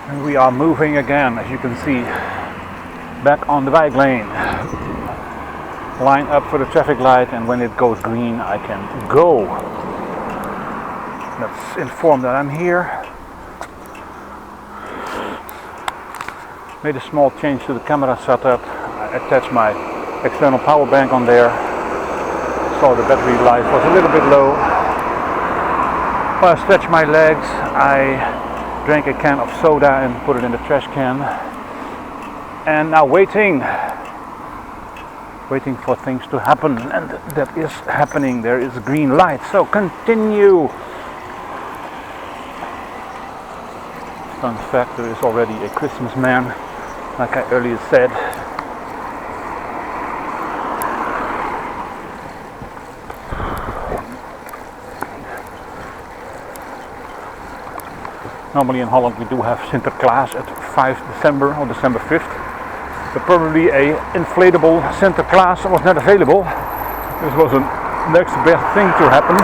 And we are moving again, as you can see, back on the bike lane. Line up for the traffic light, and when it goes green I can go. Let's inform that I'm here. Made a small change to the camera setup. I attached my external power bank on there. Saw the battery life was a little bit low. Well, I stretched my legs. I drank a can of soda and put it in the trash can. And now waiting for things to happen, and that is happening. There is a green light, so continue. Fun fact, there is already a Christmas man, like I earlier said. Normally in Holland we do have Sinterklaas at 5 December or December 5th. But probably a inflatable Sinterklaas was not available. This was the next best thing to happen.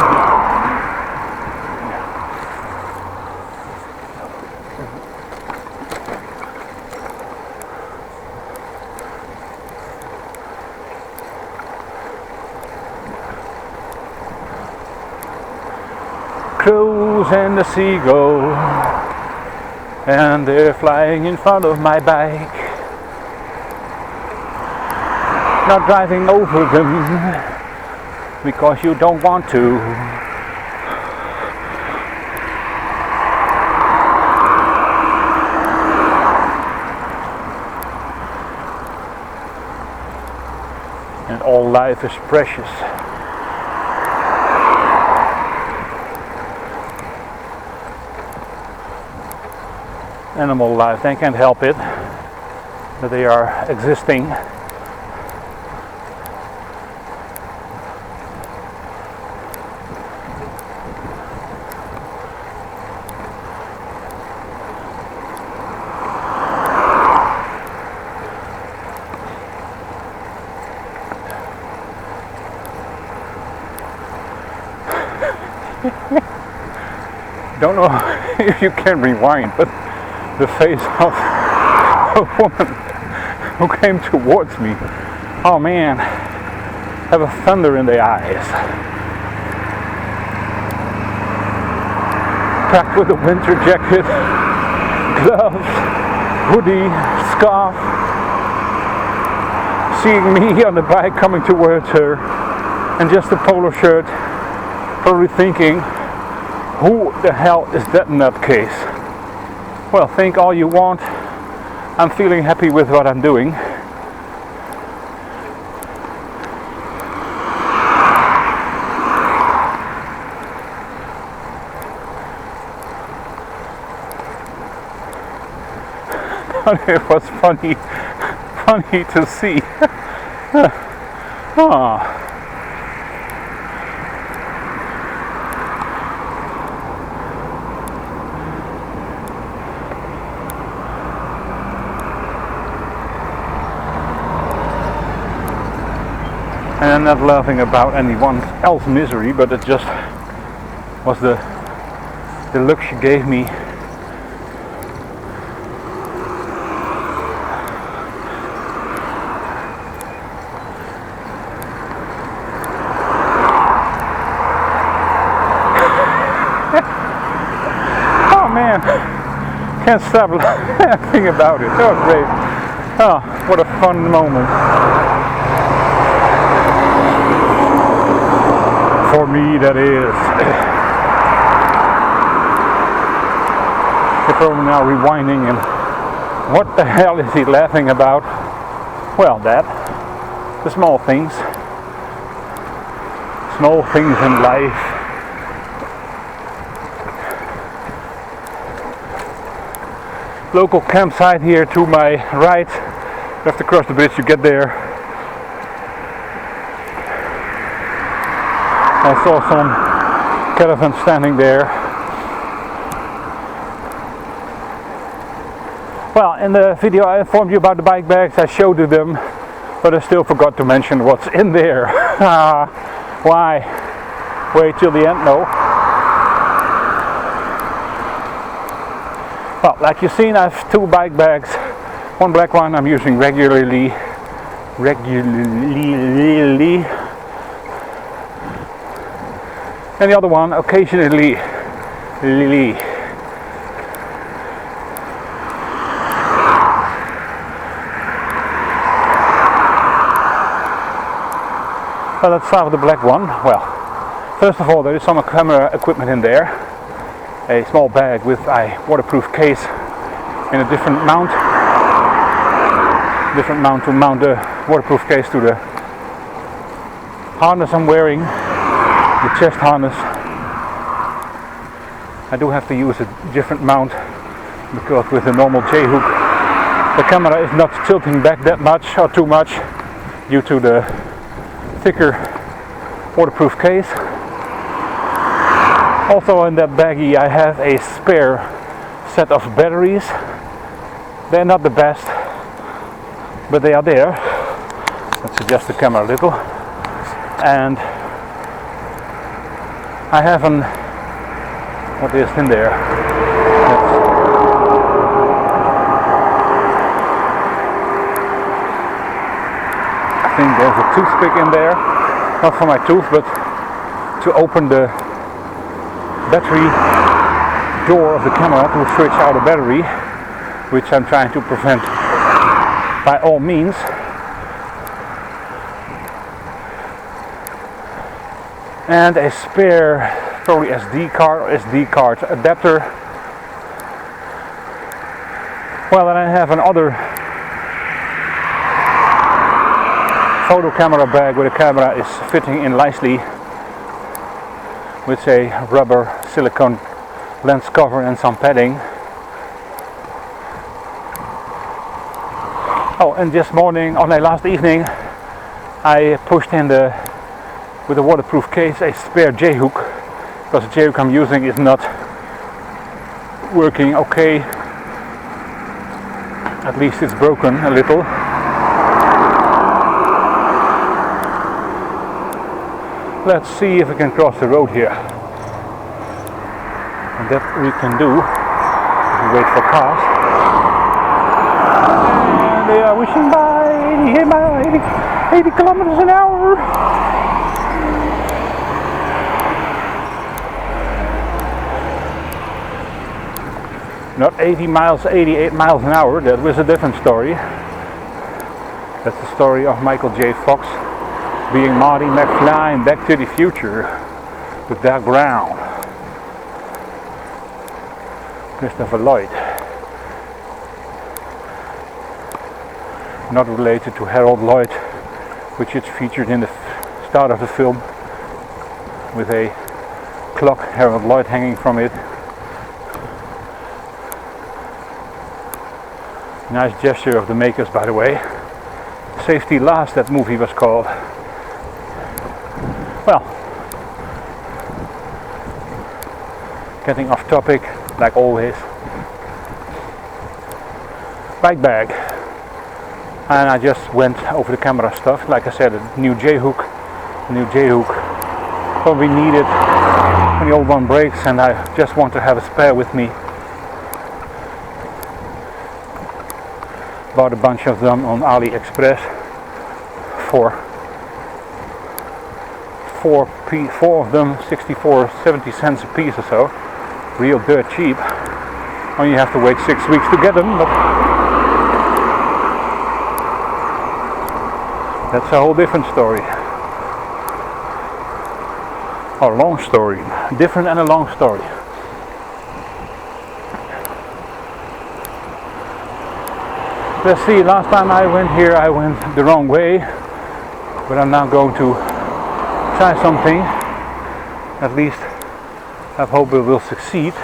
Crows and the seagull, and they're flying in front of my bike. Not driving over them because you don't want to. And all life is precious. Animal life, they can't help it that they are existing. Don't know if you can rewind, but the face of a woman who came towards me, oh man, have a thunder in the eyes. Packed with a winter jacket, gloves, hoodie, scarf. Seeing me on the bike coming towards her, and just a polo shirt, probably thinking, who the hell is that nutcase? Well, think all you want. I'm feeling happy with what I'm doing. It was funny to see. Oh. And I'm not laughing about anyone else's misery, but it just was the look she gave me. Oh man, can't stop laughing about it. That was great. Oh, what a fun moment. For me, that is. You're probably now rewinding and what the hell is he laughing about? Well, that. The small things. Small things in life. Local campsite here to my right. You have to cross the bridge to get there. I saw some caravans standing there. Well, in the video I informed you about the bike bags, I showed you them, but I still forgot to mention what's in there. Why? Wait till the end? No. Well, like you've seen, I have 2 bike bags. One black one I'm using regularly, and the other one occasionally. Well, let's start with the black one. Well, first of all, there is some camera equipment in there. A small bag with a waterproof case and a different mount to mount the waterproof case to the harness I'm wearing, the chest harness. I do have to use a different mount because with the normal J-hook the camera is not tilting back that much or too much due to the thicker waterproof case. Also in that baggie I have a spare set of batteries. They're not the best, but they are there. Let's adjust the camera a little. And I have what is in there? I think there's a toothpick in there, not for my tooth, but to open the battery door of the camera to switch out a battery, which I'm trying to prevent by all means. And a spare, probably SD card adapter. Well, and I have another photo camera bag where the camera is fitting in nicely with a rubber silicone lens cover and some padding. Oh, and this morning, last evening, I pushed in with a waterproof case a spare J-hook, because the J-hook I'm using is not working okay. At least it's broken a little. Let's see if we can cross the road here. And that we can do if we wait for cars. And they are whizzing by 80 kilometers an hour. Not 80 miles, 88 miles an hour. That was a different story. That's the story of Michael J. Fox being Marty McFly in Back to the Future with Doc Brown. Christopher Lloyd. Not related to Harold Lloyd, which is featured in the start of the film with a clock, Harold Lloyd, hanging from it. Nice gesture of the makers, by the way. Safety Last, that movie was called. Well, getting off topic, like always. Bike bag. And I just went over the camera stuff. Like I said, a new J-hook. Probably needed when the old one breaks, and I just want to have a spare with me. Bought a bunch of them on AliExpress for four of them, 70 cents a piece or so. Real dirt cheap. Only you have to wait 6 weeks to get them, but that's a whole different story. Or long story. Different and a long story. Let's see, last time I went here I went the wrong way, but I'm now going to try something. At least I hope it will succeed.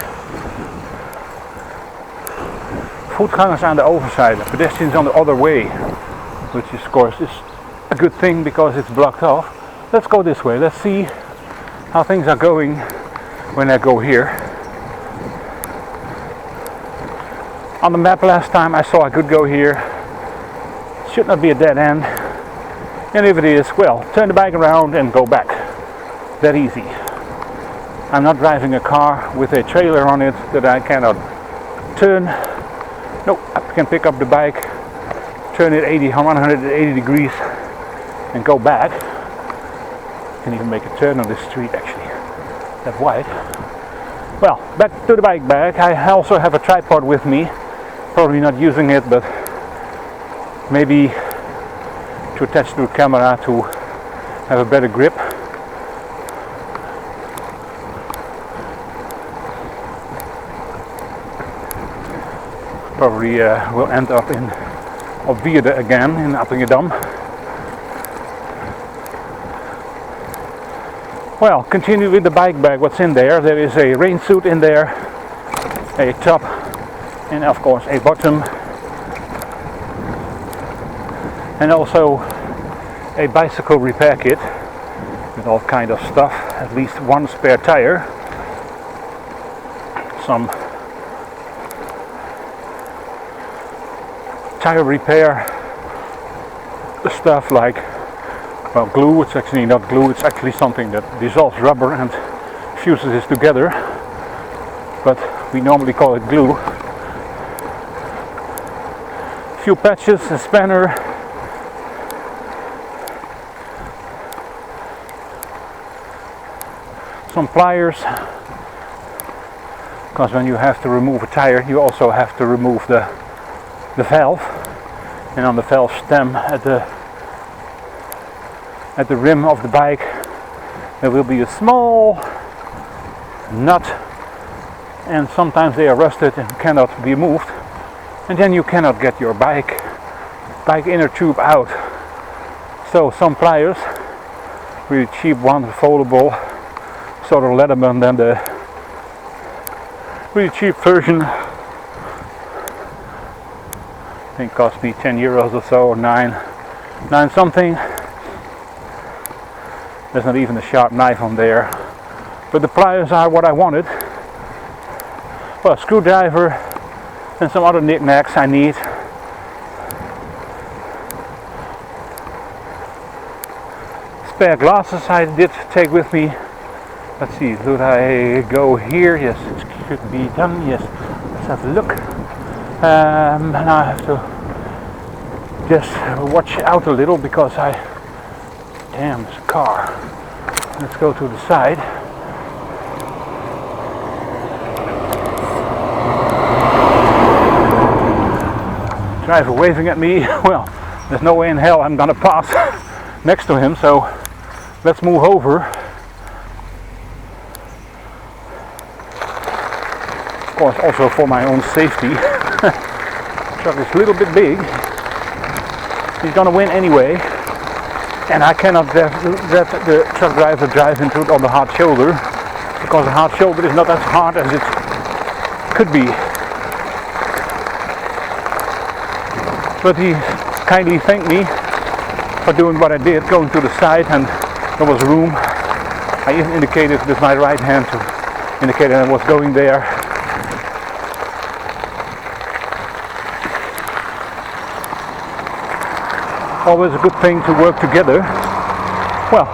Voetgangers aan de overzijde, pedestrians on the other way, which of course is a good thing because it's blocked off. Let's go this way, let's see how things are going when I go here. On the map last time I saw I could go here. Should not be a dead end. And if it is, well, turn the bike around and go back. That easy. I'm not driving a car with a trailer on it that I cannot turn. No, I can pick up the bike, turn it 180 degrees and go back. I can even make a turn on this street actually, that wide. Well, back to the bike bag. I also have a tripod with me. Probably not using it, but maybe to attach to the camera to have a better grip. Probably will end up in Buurt again in Appingedam. Well, continue with the bike bag. What's in there? There is a rain suit in there, a top, and of course a bottom, and also a bicycle repair kit with all kind of stuff. At least one spare tire, some tire repair stuff like, well, glue. It's actually not glue, it's actually something that dissolves rubber and fuses it together, but we normally call it glue. A few patches, a spanner, some pliers, because when you have to remove a tire you also have to remove the valve, and on the valve stem at the rim of the bike there will be a small nut, and sometimes they are rusted and cannot be moved, and then you cannot get your bike inner tube out. So some pliers, really cheap one, foldable, sort of Leatherman than the really cheap version. I think cost me 10 euros or so, or 9 something. There's not even a sharp knife on there, but the pliers are what I wanted. Well, a screwdriver and some other knickknacks I need. Spare glasses I did take with me. Let's see, should I go here? Yes, it should be done. Yes, let's have a look. Now I have to just watch out a little because damn, there's a car. Let's go to the side. Driver waving at me. Well, there's no way in hell I'm gonna pass next to him, so let's move over. Of course, also for my own safety. The truck is a little bit big. He's gonna win anyway, and I cannot let the truck driver drive into it on the hard shoulder, because the hard shoulder is not as hard as it could be. But he kindly thanked me for doing what I did, going to the side, and there was room. I even indicated with my right hand to indicate that I was going there. Always a good thing to work together. Well,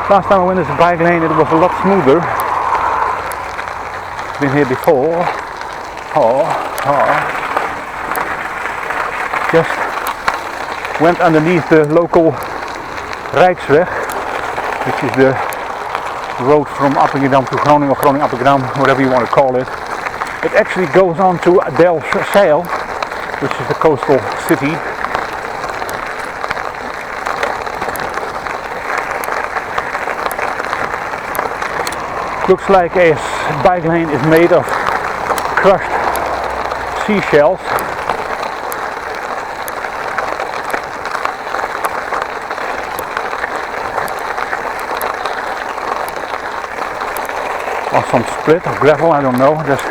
last time I went in this bike lane it was a lot smoother. Been here before. Just went underneath the local Rijksweg, which is the road from Appingedam to Groningen, or Groningen-Appingedam, whatever you want to call it. It actually goes on to Delfzijl, which is the coastal city. Looks like a bike lane is made of crushed seashells. Or some split or gravel, I don't know, just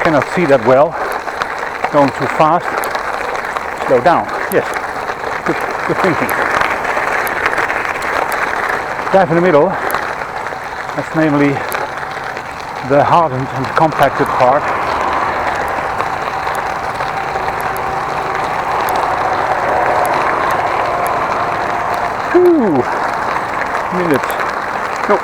cannot see that well. Going too fast. Slow down. Yes, good thinking. Drive in the middle. That's namely the hardened and compacted part. Minutes. Nope.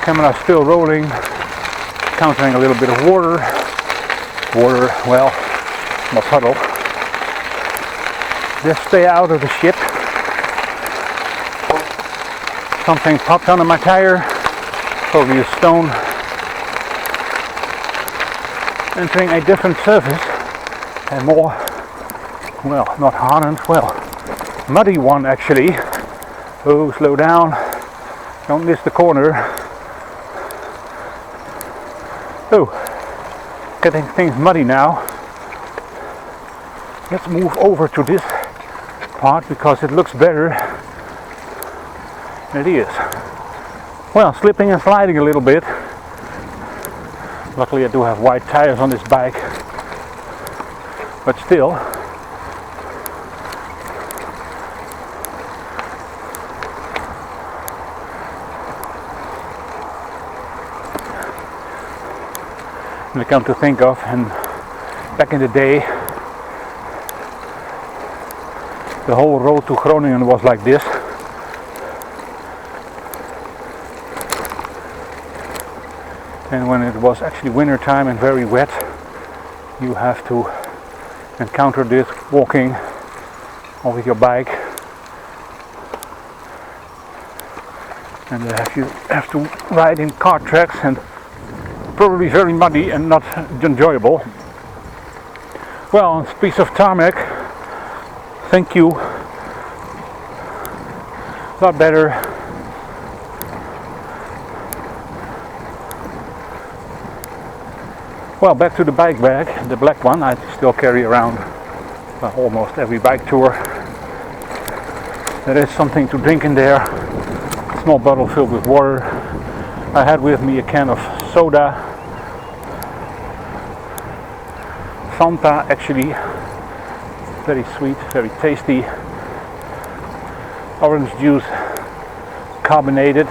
Camera still rolling, countering a little bit of water. Water, well, my puddle. Just stay out of the ship. Something popped under my tire, probably a stone. Entering a different surface and more, well, not hardened, well, muddy one actually. Oh, slow down, don't miss the corner. Oh, getting things muddy now. Let's move over to this part because it looks better. It is. Well, slipping and sliding a little bit. Luckily I do have wide tires on this bike, but still. And I come to think of, and back in the day, the whole road to Groningen was like this. And when it was actually winter time and very wet, you have to encounter this walking or with your bike, and you have to ride in cart tracks, and probably very muddy and not enjoyable. Well, this piece of tarmac, thank you, a lot better. Well, back to the bike bag, the black one I still carry around almost every bike tour. There is something to drink in there, a small bottle filled with water. I had with me a can of soda, Fanta actually, very sweet, very tasty, orange juice, carbonated.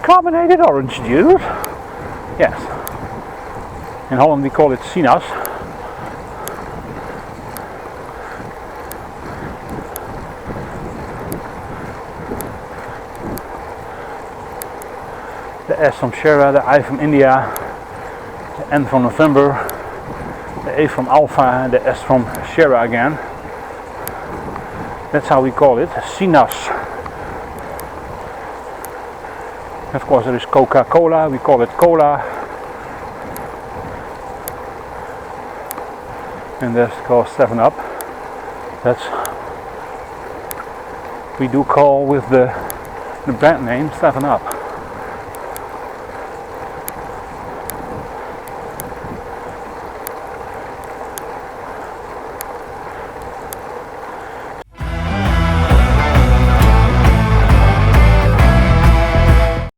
Carbonated orange juice, yes. In Holland we call it sinaas. The S from Sierra, the I from India, the N from November, the A from Alpha, and the S from Sierra again. That's how we call it, sinaas. Of course there is Coca-Cola, we call it cola. And there's called 7-Up. That's we do call with the brand name 7-Up.